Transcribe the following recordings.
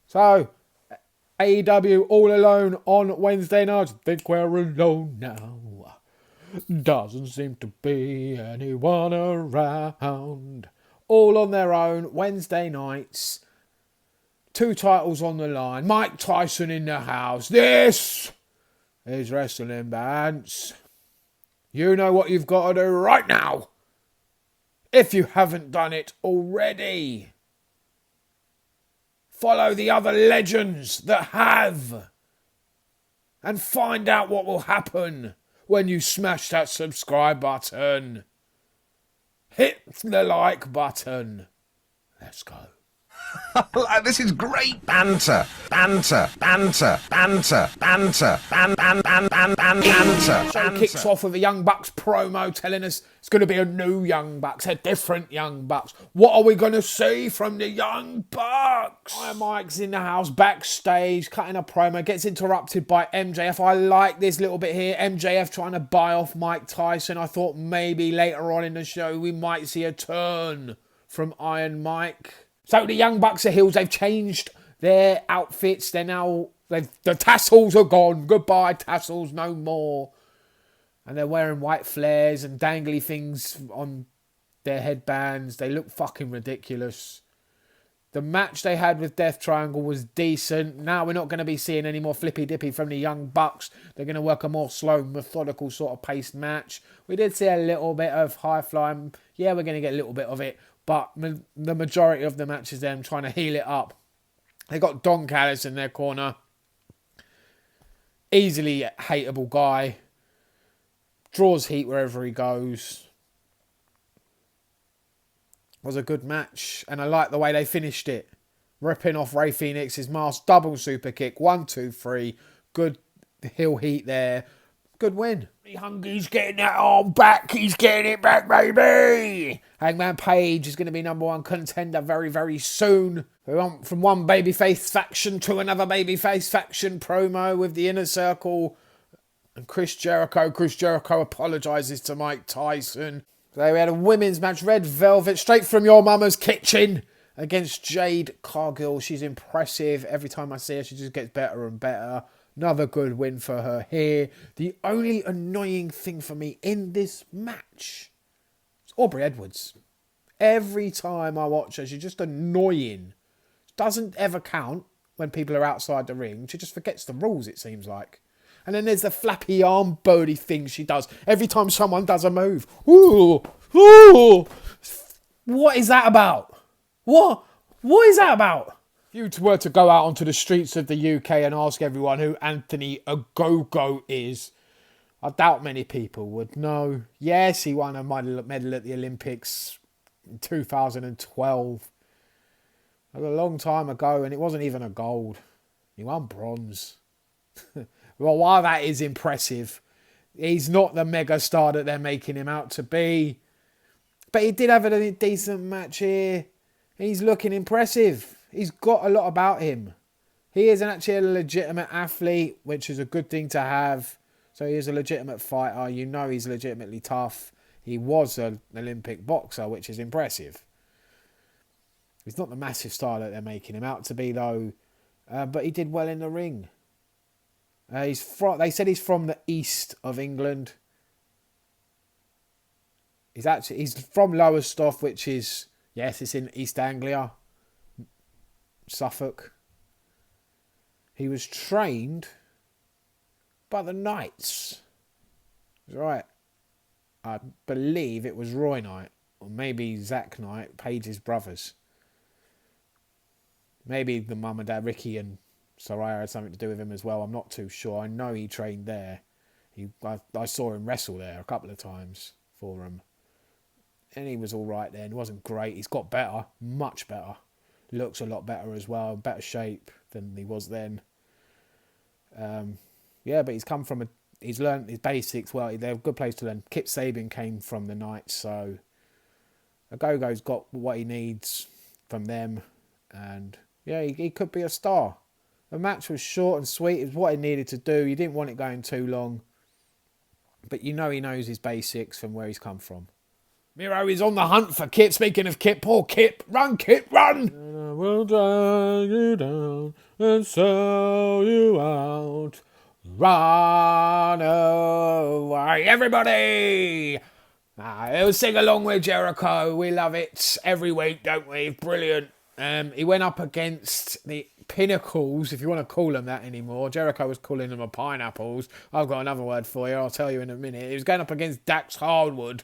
So, AEW All Alone on Wednesday night. I think we're alone now. Doesn't seem to be anyone around. All on their own, Wednesday nights. 2 titles on the line. Mike Tyson in the house. This is Wrestling Bants. You know what you've got to do right now. If you haven't done it already. Follow the other legends that have. And find out what will happen when you smash that subscribe button. Hit the like button. Let's go. This is great banter. Banter. Show kicks off with a Young Bucks promo telling us it's going to be a new Young Bucks, a different Young Bucks. What are we going to see from the Young Bucks? Iron Mike's in the house, backstage, cutting a promo, gets interrupted by MJF. I like this little bit here. MJF trying to buy off Mike Tyson. I thought maybe later on in the show we might see a turn from Iron Mike. So the Young Bucks are heels. They've changed their outfits. They're now... the tassels are gone. Goodbye, tassels. No more. And they're wearing white flares and dangly things on their headbands. They look fucking ridiculous. The match they had with Death Triangle was decent. Now we're not going to be seeing any more flippy-dippy from the Young Bucks. They're going to work a more slow, methodical sort of paced match. We did see a little bit of high-flying. Yeah, we're going to get a little bit of it. But the majority of the match is them trying to heal it up. They got Don Callis in their corner. Easily a hateable guy. Draws heat wherever he goes. Was a good match. And I like the way they finished it. Ripping off Rey Fenix's mask. Double super kick. 1, 2, 3. Good heel heat there. Good win. Hungry's getting that arm back. He's getting it back, baby. Hangman Page is going to be number 1 contender very, very soon. We went from one babyface faction to another babyface faction promo with the Inner Circle and Chris Jericho. Chris Jericho apologises to Mike Tyson. So we had a women's match. Red Velvet, straight from your mama's kitchen against Jade Cargill. She's impressive. Every time I see her, she just gets better and better. Another good win for her here. The only annoying thing for me in this match is Aubrey Edwards. Every time I watch her, she's just annoying. Doesn't ever count when people are outside the ring. She just forgets the rules, it seems like. And then there's the flappy arm body thing she does every time someone does a move. Ooh, ooh. What is that about? What is that about? If you were to go out onto the streets of the UK and ask everyone who Anthony Ogogo is, I doubt many people would know. Yes, he won a medal at the Olympics in 2012. That was a long time ago, and it wasn't even a gold. He won bronze. Well, while that is impressive, he's not the mega star that they're making him out to be. But he did have a decent match here. He's looking impressive. He's got a lot about him. He is actually a legitimate athlete, which is a good thing to have. So he is a legitimate fighter. You know he's legitimately tough. He was an Olympic boxer, which is impressive. He's not the massive star that they're making him out to be, though. But he did well in the ring. They said he's from the east of England. He's from Lowestoft, which is, yes, it's in East Anglia. Suffolk. He was trained by the Knights. Right. I believe it was Roy Knight, or maybe Zack Knight, Page's brothers. Maybe the mum and dad, Ricky and Soraya, had something to do with him as well. I'm not too sure. I know he trained there. I saw him wrestle there a couple of times for him. And he was all right then. He wasn't great. He's got better, much better. Looks a lot better as well, better shape than he was then. But he's learned his basics well. They're a good place to learn. Kip Sabian came from the Knights, so Ogogo's got what he needs from them, and yeah, he could be a star. The match was short and sweet. It was what he needed to do. You didn't want it going too long, but you know he knows his basics from where he's come from. Miro is on the hunt for Kip. Speaking of Kip, poor Kip. Run, Kip, run! will drag you down and sell you out. Run away, everybody! He'll sing along with Jericho. We love it every week, don't we? Brilliant. He went up against the Pinnacles, if you want to call them that anymore. Jericho was calling them the Pineapples. I've got another word for you. I'll tell you in a minute. He was going up against Dax Hardwood.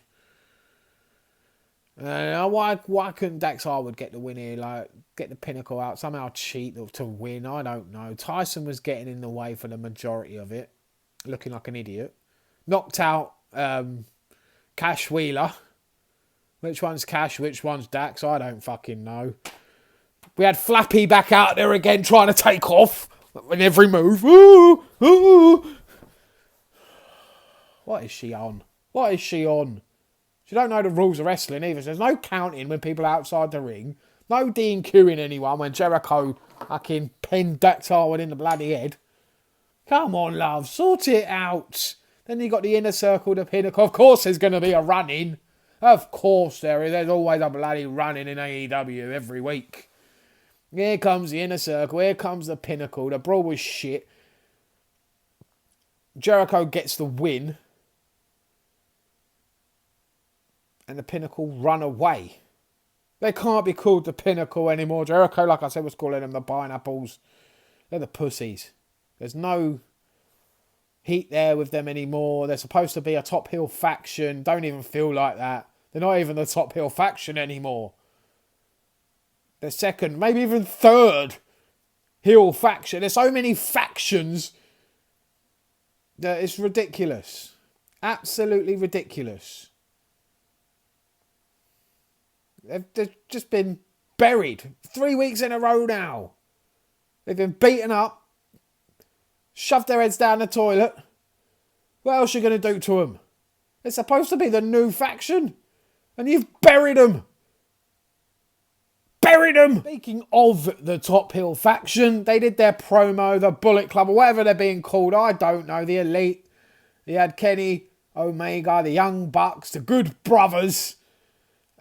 Why couldn't Dax Hardwood get the win here? Like, get the Pinnacle out, somehow cheat to win? I don't know. Tyson was getting in the way for the majority of it, looking like an idiot. Knocked out Cash Wheeler. Which one's Cash? Which one's Dax? I don't fucking know. We had Flappy back out there again trying to take off in every move. Ooh, ooh. What is she on? What is she on? She don't know the rules of wrestling either. There's no counting when people are outside the ring. No DQing anyone when Jericho fucking pinned Dax Harwood in the bloody head. Come on, love. Sort it out. Then you got the Inner Circle, the Pinnacle. Of course there's going to be a run-in. Of course there is. There's always a bloody run-in in AEW every week. Here comes the Inner Circle. Here comes the Pinnacle. The brawl was shit. Jericho gets the win. And the Pinnacle run away. They can't be called the Pinnacle anymore. Jericho, like I said, was calling them the Pineapples. They're the pussies. There's no heat there with them anymore. They're supposed to be a top heel faction. Don't even feel like that. They're not even the top heel faction anymore. They're second, maybe even third heel faction. There's so many factions that it's ridiculous. Absolutely ridiculous. They've just been buried 3 weeks in a row now. They've been beaten up, shoved their heads down the toilet. What else are you going to do to them? They're supposed to be the new faction, and you've buried them. Buried them! Speaking of the Top Hill faction, they did their promo, the Bullet Club, or whatever they're being called, I don't know, the Elite. They had Kenny Omega, the Young Bucks, the Good Brothers,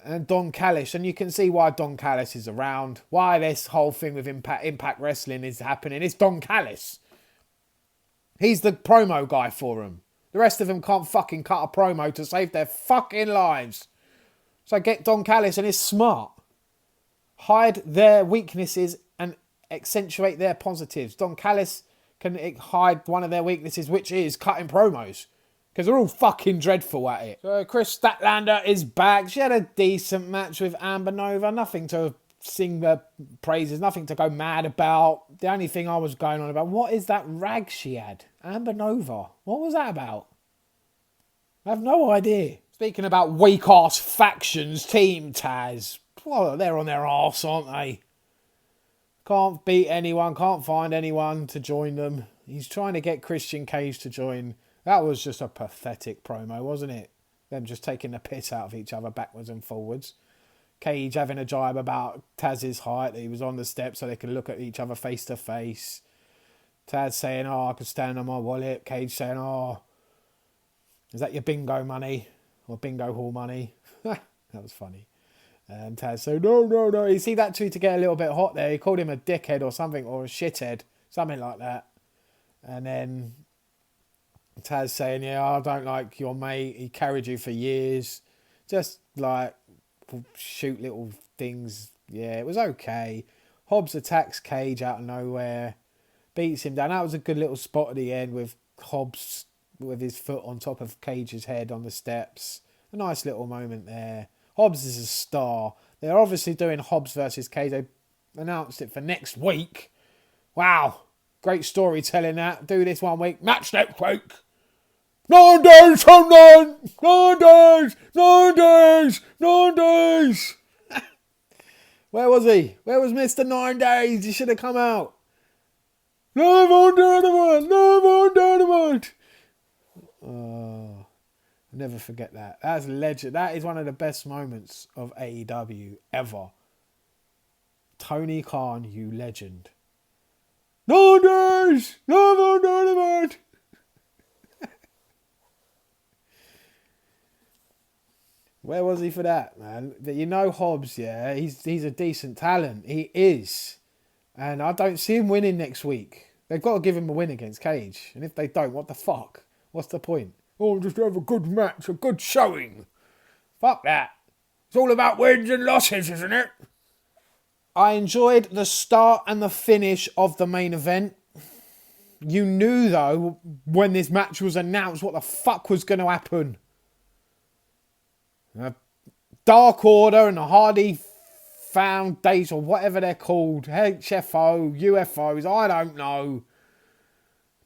and Don Callis. And you can see why Don Callis is around, why this whole thing with Impact Wrestling is happening. It's Don Callis. He's the promo guy for them. The rest of them can't fucking cut a promo to save their fucking lives. So get Don Callis, and he's smart. Hide their weaknesses and accentuate their positives. Don Callis can hide one of their weaknesses, which is cutting promos. Because they're all fucking dreadful at it. So Chris Statlander is back. She had a decent match with Amber Nova. Nothing to sing the praises. Nothing to go mad about. The only thing I was going on about, what is that rag she had? Amber Nova. What was that about? I have no idea. Speaking about weak-ass factions, Team Taz. Well, they're on their arse, aren't they? Can't beat anyone, can't find anyone to join them. He's trying to get Christian Cage to join. That was just a pathetic promo, wasn't it? Them just taking the piss out of each other backwards and forwards. Cage having a jibe about Taz's height, that he was on the steps so they could look at each other face to face. Taz saying, oh, I could stand on my wallet. Cage saying, oh, is that your bingo money? Or bingo hall money? That was funny. And Taz said, no. You see that tweet to get a little bit hot there. He called him a dickhead or something, or a shithead. Something like that. And then Taz saying, yeah, I don't like your mate. He carried you for years. Just like shoot little things. Yeah, it was okay. Hobbs attacks Cage out of nowhere. Beats him down. That was a good little spot at the end with Hobbs with his foot on top of Cage's head on the steps. A nice little moment there. Hobbs is a star. They're obviously doing Hobbs versus Cage. They announced it for next week. Wow. Great storytelling that. Do this 1 week. Match next week. 9 days from then. 9 days. 9 days. 9 days. Where was he? Where was Mr. 9 days? He should have come out. Live on Dynamite. Live on Dynamite. Oh. Never forget that. That's legend. That is one of the best moments of AEW ever. Tony Khan, you legend. 9 days! Live on Dynamite! Where was he for that, man? But you know Hobbs, yeah, he's a decent talent. He is. And I don't see him winning next week. They've got to give him a win against Cage. And if they don't, what the fuck? What's the point? Oh, just have a good match, a good showing. Fuck that. It's all about wins and losses, isn't it? I enjoyed the start and the finish of the main event. You knew, though, when this match was announced, what the fuck was going to happen. Dark Order and the Hardy Foundation, or whatever they're called, HFO, UFOs, I don't know.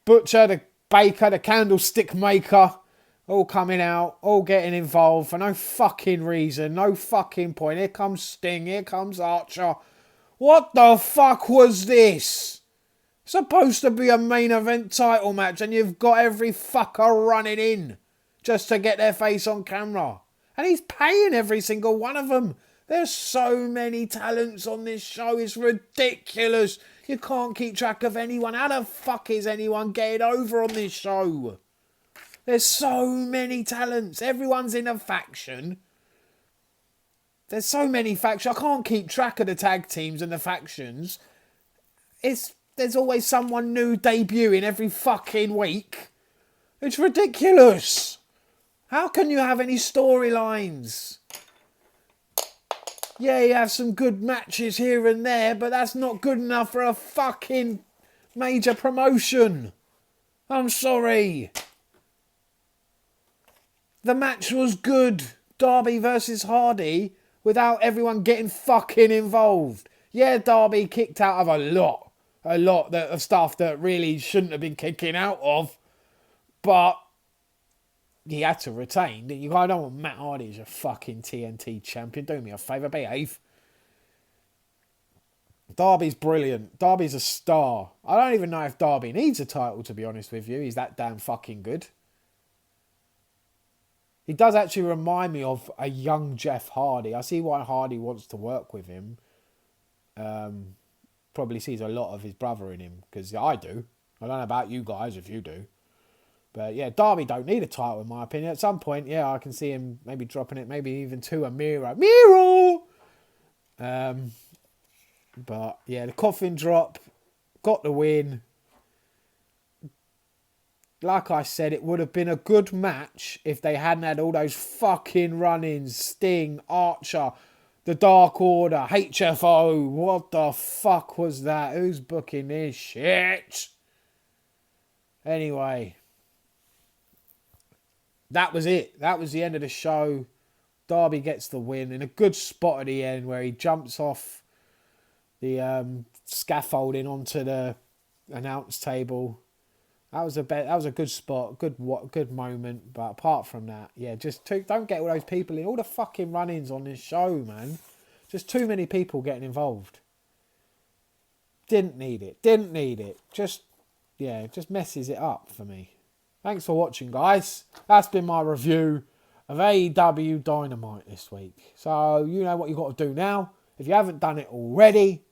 Butcher, the baker, the candlestick maker, all coming out, all getting involved for no fucking reason, no fucking point. Here comes Sting, here comes Archer. What the fuck was this? Supposed to be a main event title match and you've got every fucker running in just to get their face on camera. And he's paying every single one of them. There's so many talents on this show. It's ridiculous. You can't keep track of anyone. How the fuck is anyone getting over on this show? There's so many talents. Everyone's in a faction. There's so many factions. I can't keep track of the tag teams and the factions. There's always someone new debuting every fucking week. It's ridiculous. How can you have any storylines? Yeah, you have some good matches here and there, but that's not good enough for a fucking major promotion. I'm sorry. The match was good. Darby versus Hardy without everyone getting fucking involved. Yeah, Darby kicked out of a lot of stuff that really shouldn't have been kicking out of, but he had to retain. I don't want Matt Hardy as a fucking TNT champion. Do me a favour, behave. Darby's brilliant. Darby's a star. I don't even know if Darby needs a title, to be honest with you. He's that damn fucking good. He does actually remind me of a young Jeff Hardy. I see why Hardy wants to work with him. Probably sees a lot of his brother in him, because I do. I don't know about you guys if you do. But yeah, Darby don't need a title in my opinion. At some point, yeah, I can see him maybe dropping it, maybe even to a Miro. But yeah, the coffin drop, got the win. Like I said, it would have been a good match if they hadn't had all those fucking run-ins. Sting, Archer, the Dark Order, HFO. What the fuck was that? Who's booking this shit? Anyway, that was it. That was the end of the show. Darby gets the win in a good spot at the end where he jumps off the scaffolding onto the announce table. That was a good spot, good moment. But apart from that, yeah, don't get all those people in. All the fucking run-ins on this show, man. Just too many people getting involved. Didn't need it. Just messes it up for me. Thanks for watching, guys. That's been my review of AEW Dynamite this week. So, you know what you've got to do now. If you haven't done it already,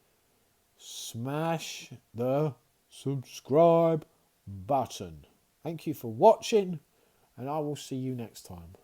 smash the subscribe button. Thank you for watching, and I will see you next time.